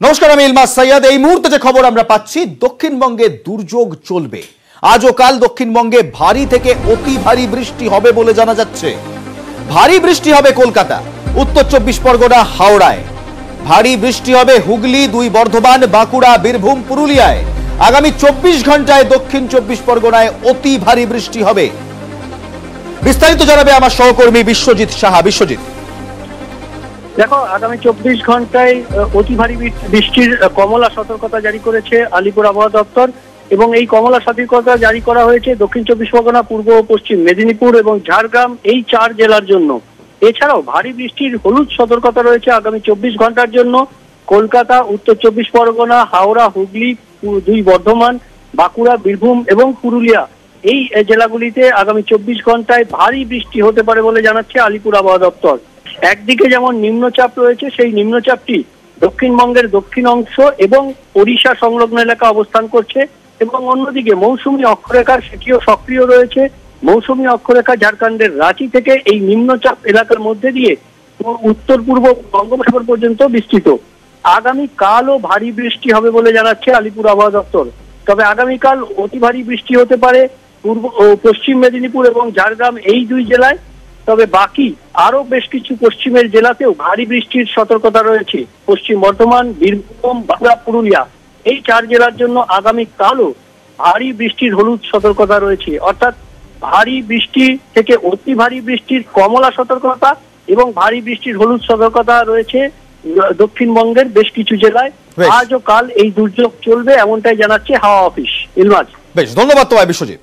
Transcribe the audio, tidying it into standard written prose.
নমস্কার, আমি ইলমাস সৈয়দ। এই মুহূর্তে যে খবর আমরা পাচ্ছি, দক্ষিণবঙ্গে দুর্যোগ চলবে। আজ ও কাল দক্ষিণবঙ্গে ভারী থেকে অতি ভারী বৃষ্টি হবে বলে জানা যাচ্ছে। ভারী বৃষ্টি হবে কলকাতা, উত্তর 24 পরগনা, হাওড়ায়। ভারী বৃষ্টি হবে হুগলি, 2 বর্ধমান, বাঁকুড়া, বীরভূম, পুরুলিয়ায়। আগামী 24 ঘন্টায় দক্ষিণ 24 পরগনায় অতি ভারী বৃষ্টি হবে। বিস্তারিত জানাবে আমার সহকর্মী বিশ্বজিৎ সাহা। বিশ্বজিৎ, দেখো, আগামী 24 ঘন্টায় অতি ভারী বৃষ্টির কমলা সতর্কতা জারি করেছে আলিপুর আবহাওয়া দপ্তর এবং এই কমলা সতর্কতা জারি করা হয়েছে দক্ষিণ 24 পরগনা, পূর্ব ও পশ্চিম মেদিনীপুর এবং ঝাড়গ্রাম, এই 4 জেলার জন্য। এছাড়াও ভারী বৃষ্টির হলুদ সতর্কতা রয়েছে আগামী 24 ঘন্টার জন্য কলকাতা, উত্তর 24 পরগনা, হাওড়া, হুগলি, 2 বর্ধমান, বাঁকুড়া, বীরভূম এবং পুরুলিয়া, এই জেলাগুলিতে আগামী 24 ঘন্টায় ভারী বৃষ্টি হতে পারে বলে জানাচ্ছে আলিপুর আবহাওয়া দপ্তর। একদিকে যেমন নিম্নচাপ রয়েছে, সেই নিম্নচাপটি দক্ষিণবঙ্গের দক্ষিণ অংশ এবং ওড়িশা সংলগ্ন এলাকা অবস্থান করছে এবং অন্যদিকে মৌসুমী অক্ষরেখা সেটিও সক্রিয় রয়েছে। মৌসুমী অক্ষরেখা ঝাড়খণ্ডের রাঁচি থেকে এই নিম্নচাপ এলাকার মধ্যে দিয়ে উত্তর পূর্ব বঙ্গোপসাগর পর্যন্ত বিস্তৃত। আগামীকালও ভারী বৃষ্টি হবে বলে জানাচ্ছে আলিপুর আবহাওয়া দপ্তর। তবে আগামীকাল অতি ভারী বৃষ্টি হতে পারে পূর্ব ও পশ্চিম মেদিনীপুর এবং ঝাড়গ্রাম, এই 2 জেলায়। তবে বাকি আরো বেশ কিছু পশ্চিমের জেলাতেও ভারী বৃষ্টির সতর্কতা রয়েছে। পশ্চিম বর্ধমান, বীরভূম, বাঁকুড়া, পুরুলিয়া, এই 4 জেলার জন্য আগামীকালও ভারী বৃষ্টির হলুদ সতর্কতা রয়েছে। অর্থাৎ ভারী বৃষ্টি থেকে অতি ভারী বৃষ্টির কমলা সতর্কতা এবং ভারী বৃষ্টির হলুদ সতর্কতা রয়েছে দক্ষিণবঙ্গের বেশ কিছু জেলায়। আজ ও কাল এই দুর্যোগ চলবে, এমনটাই জানাচ্ছে হাওয়া অফিস। ইলমাজ, বেশ ধন্যবাদ তোমায় বিশ্বজিৎ।